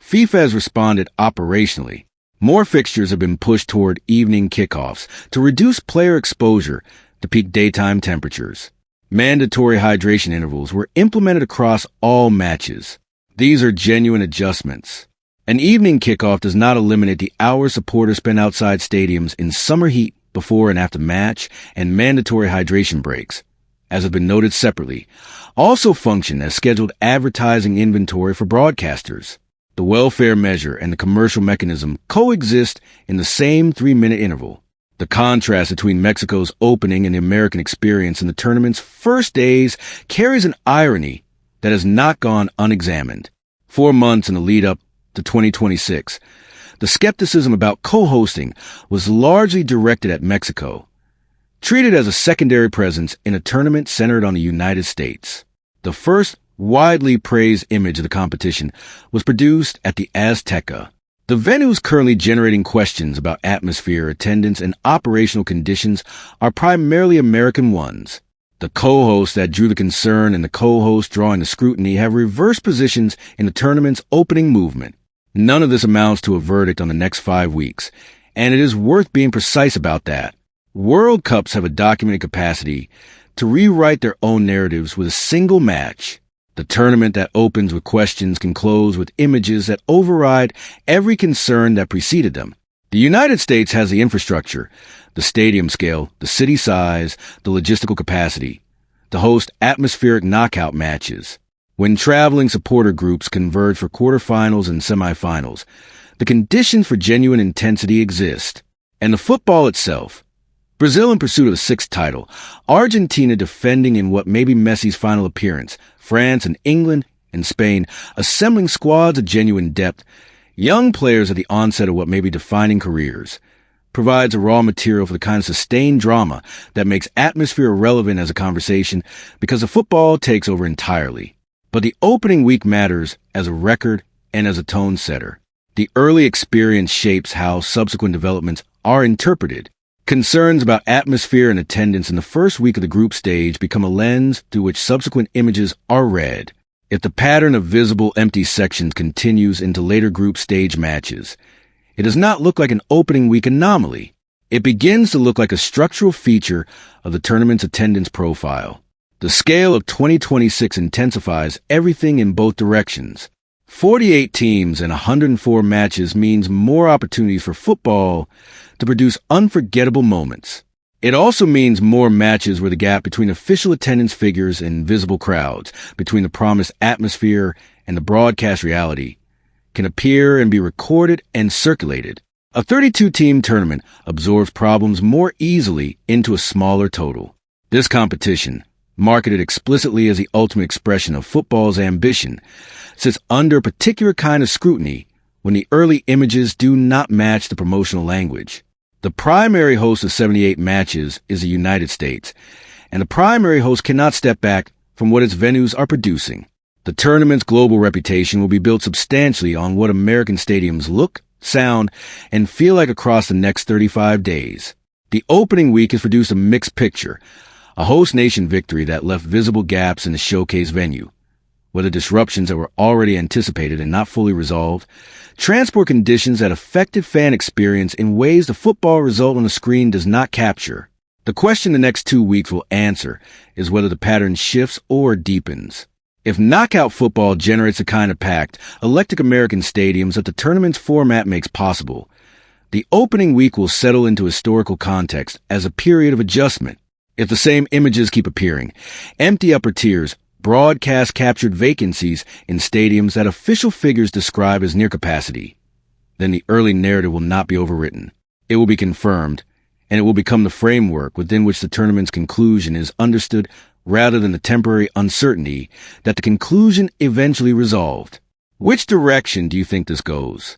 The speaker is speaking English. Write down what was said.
FIFA has responded operationally. More fixtures have been pushed toward evening kickoffs to reduce player exposure to peak daytime temperatures. Mandatory hydration intervals were implemented across all matches. These are genuine adjustments. An evening kickoff does not eliminate the hours supporters spend outside stadiums in summer heat before and after match and mandatory hydration breaks, as have been noted separately, also function as scheduled advertising inventory for broadcasters. The welfare measure and the commercial mechanism coexist in the same 3-minute interval. The contrast between Mexico's opening and the American experience in the tournament's first days carries an irony that has not gone unexamined. 4 months in the lead-up to 2026, the skepticism about co-hosting was largely directed at Mexico, treated as a secondary presence in a tournament centered on the United States. The first widely praised image of the competition was produced at the Azteca. The venues currently generating questions about atmosphere, attendance, and operational conditions are primarily American ones. The co-hosts that drew the concern and the co-hosts drawing the scrutiny have reversed positions in the tournament's opening movement. None of this amounts to a verdict on the next 5 weeks, and it is worth being precise about that. World Cups have a documented capacity to rewrite their own narratives with a single match. The tournament that opens with questions can close with images that override every concern that preceded them. The United States has the infrastructure, the stadium scale, the city size, the logistical capacity to host atmospheric knockout matches. When traveling supporter groups converge for quarterfinals and semifinals, the conditions for genuine intensity exist. And the football itself. Brazil in pursuit of the 6th title, Argentina defending in what may be Messi's final appearance, France and England and Spain assembling squads of genuine depth, young players at the onset of what may be defining careers, provides a raw material for the kind of sustained drama that makes atmosphere relevant as a conversation because the football takes over entirely. But the opening week matters as a record and as a tone setter. The early experience shapes how subsequent developments are interpreted. Concerns about atmosphere and attendance in the first week of the group stage become a lens through which subsequent images are read. If the pattern of visible empty sections continues into later group stage matches, it does not look like an opening week anomaly. It begins to look like a structural feature of the tournament's attendance profile. The scale of 2026 intensifies everything in both directions. 48 teams and 104 matches means more opportunities for football to produce unforgettable moments. It also means more matches where the gap between official attendance figures and visible crowds, between the promised atmosphere and the broadcast reality, can appear and be recorded and circulated. A 32-team tournament absorbs problems more easily into a smaller total. This competition, marketed explicitly as the ultimate expression of football's ambition, sits under a particular kind of scrutiny when the early images do not match the promotional language. The primary host of 78 matches is the United States, and the primary host cannot step back from what its venues are producing. The tournament's global reputation will be built substantially on what American stadiums look, sound, and feel like across the next 35 days. The opening week has produced a mixed picture, a host nation victory that left visible gaps in the showcase venue, whether disruptions that were already anticipated and not fully resolved, transport conditions that affected fan experience in ways the football result on the screen does not capture. The question the next 2 weeks will answer is whether the pattern shifts or deepens. If knockout football generates the kind of packed, electric American stadiums that the tournament's format makes possible, the opening week will settle into historical context as a period of adjustment. If the same images keep appearing, empty upper tiers, broadcast captured vacancies in stadiums that official figures describe as near capacity, then the early narrative will not be overwritten. It will be confirmed, and it will become the framework within which the tournament's conclusion is understood rather than the temporary uncertainty that the conclusion eventually resolved. Which direction do you think this goes?